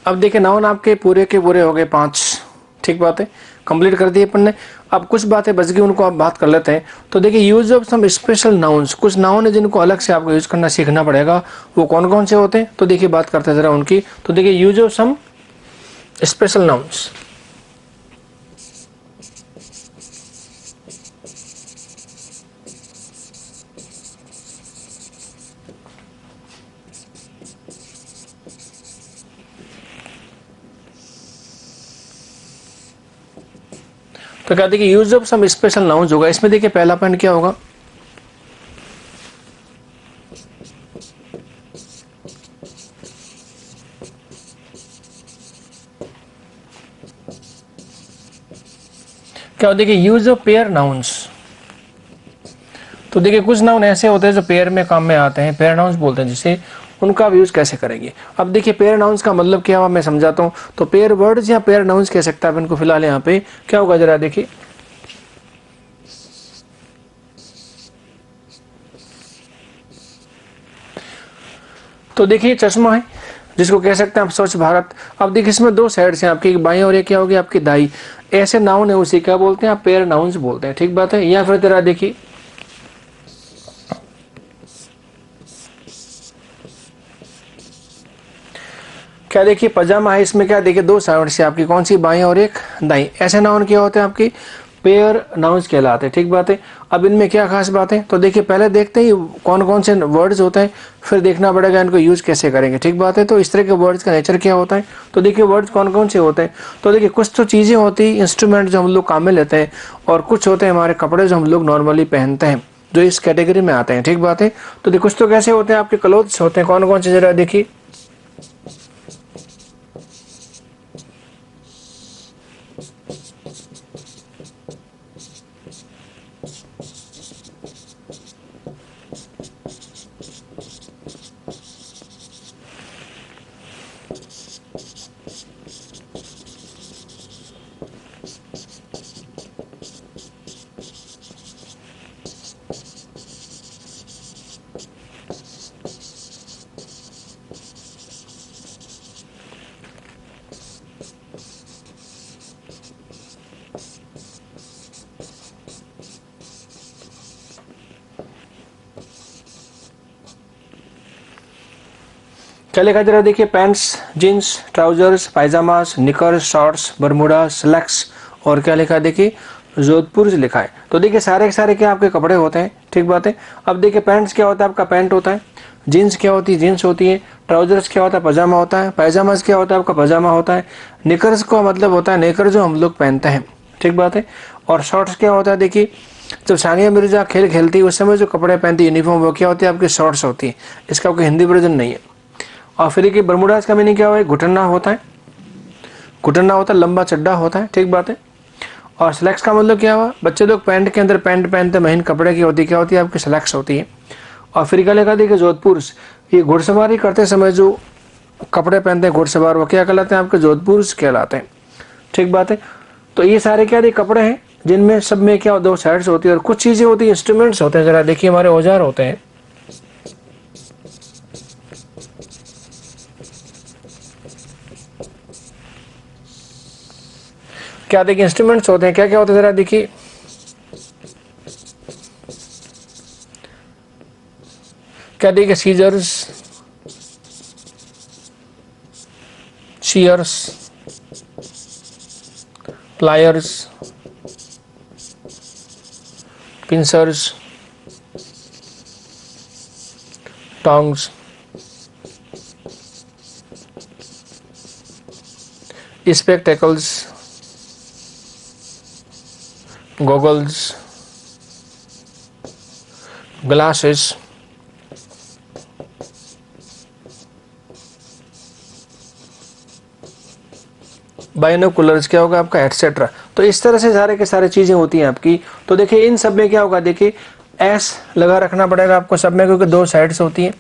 अब देखिए नाउन आपके पूरे के पूरे हो गए 5, ठीक बात है, कंप्लीट कर दिए अपन ने। अब कुछ बातें बच गई, उनको आप बात कर लेते हैं। तो देखिए use of some special nouns, कुछ नाउन है जिनको अलग से आपको यूज करना सीखना पड़ेगा। वो कौन कौन से होते हैं, तो देखिए बात करते हैं जरा उनकी। तो देखिए use of some special nouns. तो क्या देखिए use of some special nouns होगा। इसमें देखिए पहला पॉइंट क्या होगा, क्या देखिए यूज ऑफ पेयर नाउन्स। तो देखिए कुछ नाउन ऐसे होते हैं जो पेयर में काम में आते हैं, पेयर नाउन्स बोलते हैं जिसे, उनका आप यूज कैसे करेंगे। अब देखिए पेयर नाउन्स का मतलब क्या हुआ मैं समझाता हूँ। तो पेयर वर्ड्स या पेयर नाउन्स कह सकता है इनको फिलहाल यहाँ पे। क्या होगा जरा देखिए, तो देखिए चश्मा है जिसको कह सकते हैं आप स्वच्छ भारत। अब देखिए इसमें दो साइड्स हैं आपकी, एक बाई और एक क्या होगी आपकी दाई। ऐसे नाउन है उसे क्या बोलते हैं आप, पेयर नाउन्स बोलते हैं, ठीक बात है। या फिर जरा देखिए क्या देखिए पजामा है, इसमें क्या देखिए दो साइड से आपकी कौन सी, बाई और एक दाई। ऐसे नाउन क्या होते हैं आपकी, पेयर नाउन्स कहलाते हैं, ठीक बात है। अब इनमें क्या खास बात है, तो देखिए पहले देखते ही कौन कौन से वर्ड्स होते हैं, फिर देखना पड़ेगा इनको यूज कैसे करेंगे, ठीक बात है। तो इस तरह के वर्ड्स का नेचर क्या होता है, तो देखिए वर्ड्स कौन कौन से होते हैं। तो देखिए कुछ तो चीजें होती है, इंस्ट्रूमेंट जो हम लोग काम में लेते हैं, और कुछ होते हैं हमारे कपड़े जो हम लोग नॉर्मली पहनते हैं, जो इस कैटेगरी में आते हैं, ठीक बात है। तो देखिए कुछ तो कैसे होते हैं आपके क्लोथ्स होते हैं, कौन कौन से जरा देखिए, क्या लिखा जरा देखिए, pants, jeans, trousers, pyjamas, knickers, shorts, Bermuda, slacks, और क्या लिखा है देखिए, जोधपुर लिखा है। तो देखिए सारे के सारे क्या आपके कपड़े होते हैं, ठीक बात है। अब देखिए पैंट्स क्या होता है आपका, पैंट होता है। जीन्स क्या होती है, जीन्स होती है। ट्राउजर्स क्या होता है, पजामा होता है। पायजामास क्या होता है आपका, पजामा होता है। निकर्स का मतलब होता है नेकर जो हम लोग पहनते हैं, ठीक बात है। और शॉर्ट्स क्या होता है देखिए, जब सानिया मिर्जा खेल खेलती है उस समय जो कपड़े पहनती है यूनिफॉर्म, वो क्या होती है आपकी, शॉर्ट्स होती है। इसका कोई हिंदी वर्जन नहीं है। और फिर कि बरमूडास का मीनिंग क्या हुआ, घुटना होता है, घुटना होता है, लंबा चड्डा होता है, ठीक बात है। और स्लैक्स का मतलब क्या हुआ, बच्चे लोग पैंट के अंदर पैंट पहनते, महीन कपड़े की होती, क्या होती है आपकी, स्लैक्स होती है। और फिर क्या लिखा देखिए, जोधपुर, ये घुड़सवारी करते समय जो कपड़े पहनते हैं घुड़सवार, वो क्या कहलाते हैं आपके, जोधपुर कहलाते हैं, ठीक बात है। तो ये सारे क्या देखिए कपड़े हैं जिनमें सब में क्या दो साइड्स होती है, और कुछ चीजें होती है, इंस्ट्रूमेंट्स होते हैं, जरा देखिए हमारे औजार होते हैं। क्या देखिए इंस्ट्रूमेंट्स होते हैं, क्या क्या होते हैं जरा देखिए, क्या देखिए, scissors, shears, pliers, pincers, tongs, spectacles, goggles, glasses, binoculars क्या होगा आपका, एटसेट्रा। तो इस तरह से सारे के सारे चीजें होती हैं आपकी। तो देखिए इन सब में क्या होगा देखिए, एस लगा रखना पड़ेगा आपको सब में, क्योंकि दो साइड्स होती हैं।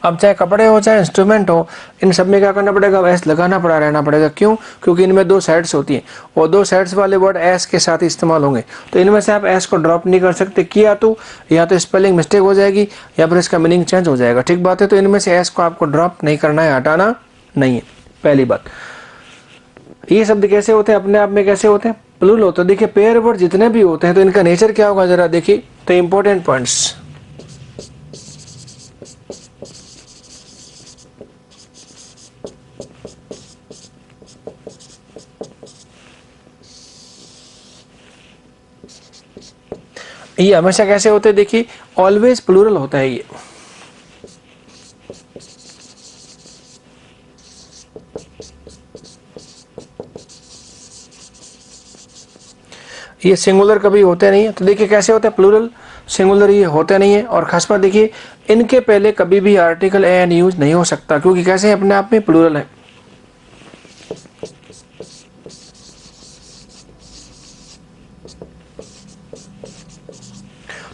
अब चाहे कपड़े हो चाहे इंस्ट्रूमेंट हो, इन सब में क्या करना पड़ेगा, एस लगाना पड़ा रहना पड़ेगा। क्यों, क्योंकि इनमें दो साइड्स होती हैं, और दो साइड्स वाले वर्ड एस के साथ इस्तेमाल होंगे। तो इनमें से आप एस को ड्रॉप नहीं कर सकते, किया तो या तो स्पेलिंग मिस्टेक हो जाएगी या फिर इसका मीनिंग चेंज हो जाएगा, ठीक बात है। तो इनमें से एस को आपको ड्रॉप नहीं करना है, हटाना नहीं है। पहली बात। ये शब्द कैसे होते हैं, अपने आप में कैसे होते हैं, प्लूरल होते हैं। देखिए पेयर वर्ड जितने भी होते हैं तो इनका नेचर क्या होगा जरा देखिए। तो इंपॉर्टेंट पॉइंट्स, ये हमेशा कैसे होते हैं, देखिए ऑलवेज प्लूरल होता है। ये सिंगुलर कभी होते नहीं है। तो देखिए कैसे होता है प्लूरल, सिंगुलर ये होते नहीं है। और खास बात देखिए इनके पहले कभी भी आर्टिकल एन यूज नहीं हो सकता, क्योंकि कैसे अपने आप में प्लूरल है।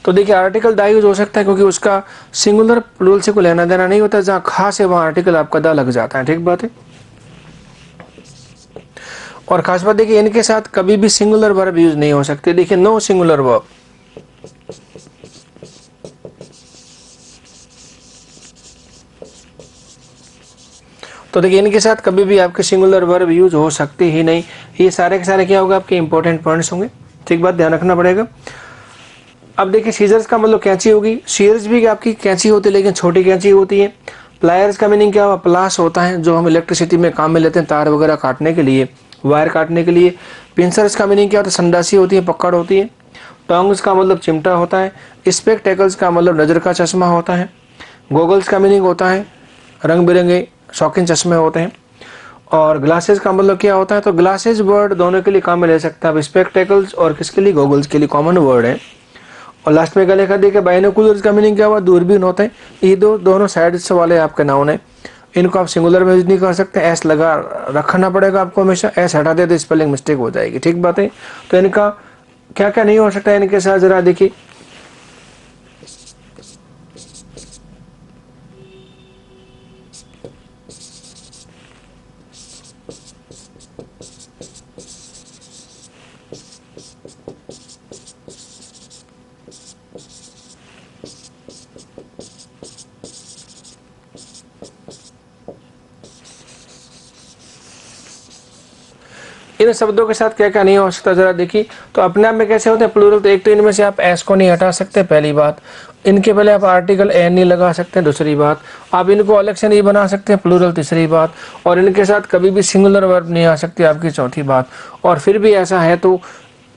तो देखिए आर्टिकल दा यूज हो सकता है क्योंकि उसका सिंगुलर प्लूरल से कोई लेना देना नहीं होता, जहां खास है वहां आर्टिकल आपका दा लग जाता है। ठीक बात है। और खास बात देखिए इनके साथ कभी भी सिंगुलर वर्ब यूज नहीं हो सकते। देखिए नो सिंगुलर वर्ब, तो देखिए इनके साथ कभी भी आपके सिंगुलर वर्ब यूज हो सकते ही नहीं। ये सारे के सारे क्या होगा, आपके इंपॉर्टेंट पॉइंट्स होंगे। ठीक बात, ध्यान रखना पड़ेगा। अब देखिए सीजर्स का मतलब कैंची होगी। सीजर्स भी आपकी कैंची होती है लेकिन छोटी कैंची होती है। प्लायर्स का मीनिंग क्या हुआ, प्लास होता है जो हम इलेक्ट्रिसिटी में काम में लेते हैं, तार वगैरह काटने के लिए, वायर काटने के लिए। पिंसर्स का मीनिंग क्या होता है, संडासी होती है, पकड़ होती है। टोंग्स का मतलब चिमटा होता है। स्पेक्टेकल्स का मतलब नजर का चश्मा होता है। गोगल्स का मीनिंग होता है रंग बिरंगे शौकीन चश्मे होते हैं। और ग्लासेस का मतलब क्या होता है, तो ग्लासेस वर्ड दोनों के लिए काम में ले सकता है। स्पेक्टेकल्स और किसके लिए, गोगल्स के लिए कॉमन वर्ड है। और लास्ट में क्या लिखा देखिए, बाइनोकुलर्स का मीनिंग क्या हुआ, दूरबीन होते हैं। ये दोनों साइड्स वाले आपके नाउन है। इनको आप सिंगुलर में यूज नहीं कर सकते, एस लगा रखना पड़ेगा आपको हमेशा। एस हटा दे तो स्पेलिंग मिस्टेक हो जाएगी। ठीक बात है। तो इनका क्या क्या नहीं हो सकता इनके साथ जरा देखिए। इन शब्दों के साथ क्या क्या नहीं हो सकता जरा देखिए। तो अपने आप में कैसे होते हैं प्लूरल, तो एक तो इनमें से आप एस को नहीं हटा सकते, पहली बात। इनके पहले आप आर्टिकल एन नहीं लगा सकते, दूसरी बात। आप इनको अलग से नहीं बना सकते प्लूरल, तीसरी बात। और इनके साथ कभी भी सिंगुलर वर्ब नहीं आ सकती, आपकी चौथी बात। और फिर भी ऐसा है तो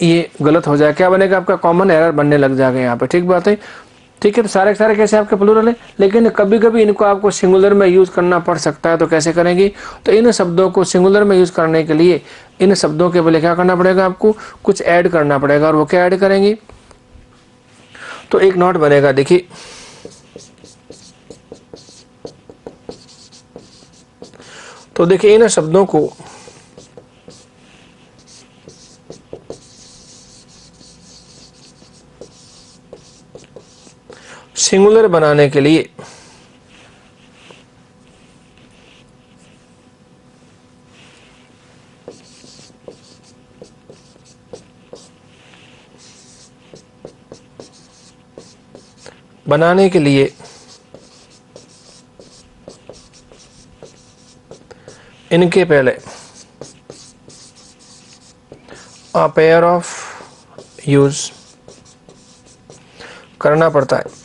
ये गलत हो जाए, क्या बनेगा आपका, कॉमन एरर बनने लग जाएगा यहाँ पे। ठीक बात है। ठीक है, तो सारे के सारे कैसे आपके प्लूरल है, लेकिन कभी कभी इनको आपको सिंगुलर में यूज करना पड़ सकता है। तो कैसे करेंगे, तो इन शब्दों को सिंगुलर में यूज करने के लिए इन शब्दों के पहले क्या करना पड़ेगा, आपको कुछ ऐड करना पड़ेगा। और वो क्या ऐड करेंगे, तो एक नोट बनेगा देखिए। तो देखिए इन शब्दों को सिंगुलर बनाने के लिए इनके पहले अ पेयर ऑफ यूज करना पड़ता है।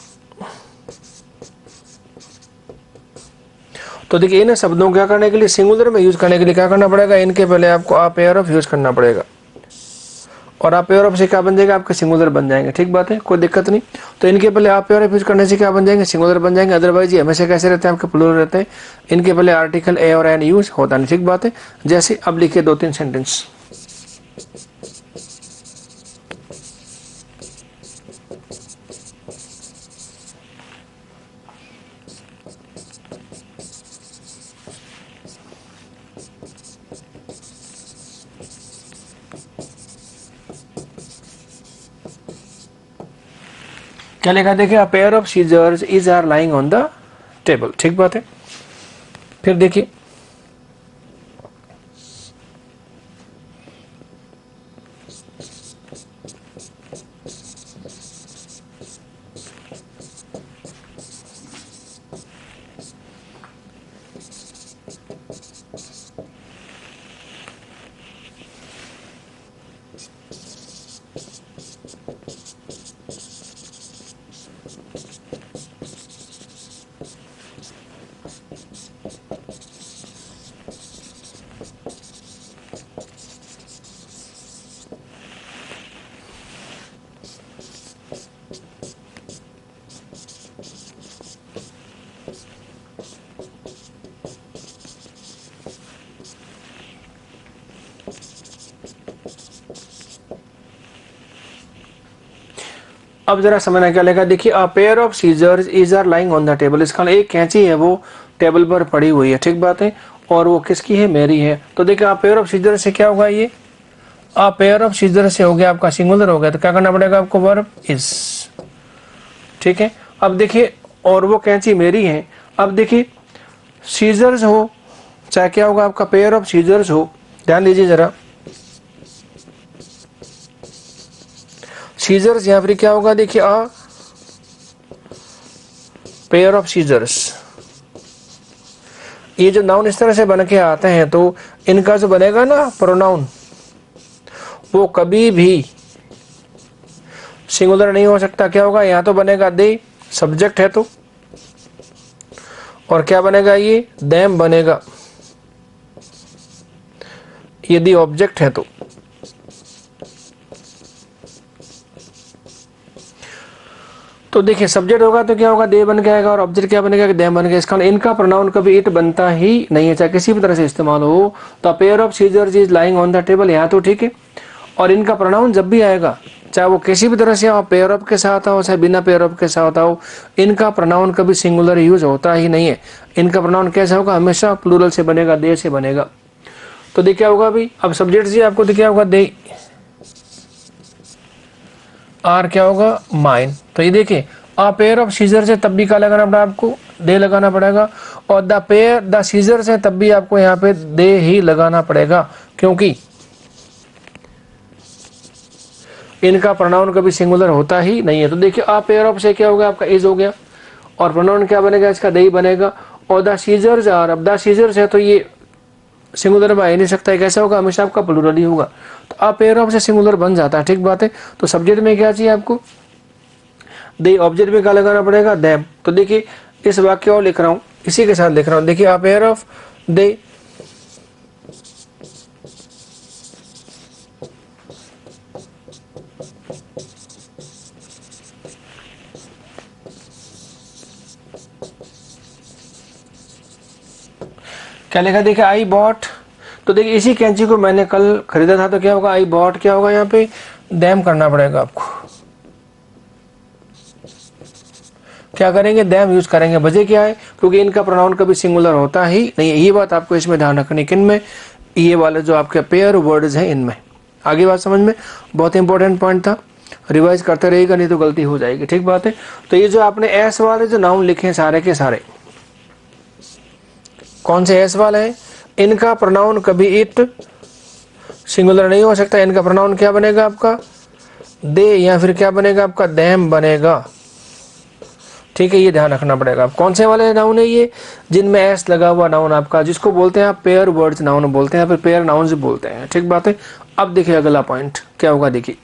तो देखिए इन शब्दों को क्या करने के लिए, सिंगुलर में यूज करने के लिए क्या करना पड़ेगा, इनके पहले आपको अ पेयर ऑफ यूज करना पड़ेगा। और अ पेयर ऑफ से क्या बन जाएगा, आपके सिंगुलर बन जाएंगे। ठीक बात है, कोई दिक्कत नहीं। तो इनके पहले अ पेयर ऑफ यूज करने से क्या बन जाएंगे, सिंगुलर बन जाएंगे। अदरवाइज ये हमेशा कैसे रहते हैं, आपके प्लूरल रहते हैं। इनके पहले आर्टिकल ए और एन यूज होता नहीं। ठीक बात है। जैसे अब लिखिए 2-3 सेंटेंस। क्या लिखा देखिए, a pair of scissors is are lying on the table. ठीक बात है। फिर देखिए अब जरा समझना क्या लिखा, देखिए a pair of scissors is are lying on the table. इसका एक कैंची है वो टेबल पर पड़ी हुई है, ठीक बात है, और वो किसकी है, मेरी है। तो देखिए अ पेयर ऑफ सीजर्स से क्या होगा, ये अ पेयर ऑफ सीजर्स से हो गया आपका सिंगुलर हो गया, तो क्या करना पड़ेगा आपको, वर्ब इज, ठीक है। अब देखिए और वो कैंची मेरी है। अब देखिए सीजर्स हो चाहे क्या होगा आपका, पेयर ऑफ सीजर्स हो, ध्यान दीजिए जरा, सीजर्स यहां पर क्या होगा, देखिए अ पेयर ऑफ सीजर्स, ये जो नाउन इस तरह से बन के आते हैं तो इनका जो बनेगा ना प्रोनाउन, वो कभी भी सिंगुलर नहीं हो सकता। क्या होगा, यहां तो बनेगा दे, सब्जेक्ट है तो, और क्या बनेगा, ये देम बनेगा यदि ऑब्जेक्ट है तो देखिए सब्जेक्ट होगा तो क्या होगा, दे बन के आएगा, और ऑब्जेक्ट क्या बनेगा, देम बन गया। इसका इनका प्रोनाउन कभी इट बनता ही नहीं है, चाहे किसी भी तरह से इस्तेमाल हो। तो pair of scissors is lying on the table, यहाँ तो ठीक है, और इनका प्रोनाउन जब भी आएगा चाहे वो किसी भी तरह से हो, पेयर ऑफ के साथ हो चाहे बिना पेयर ऑफ के साथ हो, इनका प्रोनाउन कभी सिंगुलर यूज होता ही नहीं है। इनका प्रोनाउन कैसा होगा, हमेशा प्लूरल से बनेगा, दे से बनेगा। तो देखिए क्या होगा अभी, अब सब्जेक्ट जी आपको देखिए होगा, दे आर क्या होगा, माइन। तो ये देखिए अ पेयर ऑफ सीजर से तब भी क्या लगाना पड़ा आपको, दे लगाना पड़ेगा, और द सीजर से तब भी आपको यहाँ पे दे ही लगाना पड़ेगा, क्योंकि इनका प्रोनाउन कभी सिंगुलर होता ही नहीं है। तो देखिए अ पेयर ऑफ से क्या होगा आपका, इज हो गया, और प्रोनाउन क्या बनेगा इसका, दे ही बनेगा, और द सीजर्स आर, अब द सीजर्स है तो ये सिंगुलर में आ ही नहीं सकता है, कैसा होगा, हमेशा आपका प्लूरल ही होगा। तो अ पेयर ऑफ से सिंगुलर बन जाता है, ठीक बात है। तो सब्जेक्ट में क्या चाहिए आपको, दे, ऑब्जेक्ट में क्या लगाना पड़ेगा, देम। तो देखिए इस वाक्य और लिख रहा हूं, इसी के साथ लिख रहा हूं, देखिए अ पेयर ऑफ दे क्या लिखा, देखिए आई बॉट। तो देखिए इसी कैंची को मैंने कल खरीदा था, तो क्या होगा, आई बॉट क्या होगा, यहाँ पे देम करना पड़ेगा आपको। क्या करेंगे, देम यूज करेंगे। वजह क्या है, क्योंकि इनका प्रोनाउन कभी सिंगुलर होता ही नहीं है। ये बात आपको इसमें ध्यान रखनी, किन में, ये वाले जो आपके पेयर वर्ड्स हैं इनमें। आगे बात समझ में, बहुत इंपॉर्टेंट पॉइंट था, रिवाइज करते रहेगा नहीं तो गलती हो जाएगी, ठीक बात है। तो ये जो आपने एस वाले जो नाउन लिखे हैं सारे के सारे, कौन से एस वाले हैं, इनका प्रोनाउन कभी इट सिंगुलर नहीं हो सकता। इनका प्रोनाउन क्या बनेगा आपका, दे, या फिर क्या बनेगा आपका, देम बनेगा, ठीक है। ये ध्यान रखना पड़ेगा। आप कौन से वाले नाउन है ये, जिनमें एस लगा हुआ नाउन आपका, जिसको बोलते हैं आप पेयर वर्ड्स नाउन बोलते हैं, या फिर पेयर नाउन्स बोलते हैं, ठीक बात है। अब देखिए अगला पॉइंट क्या होगा, देखिए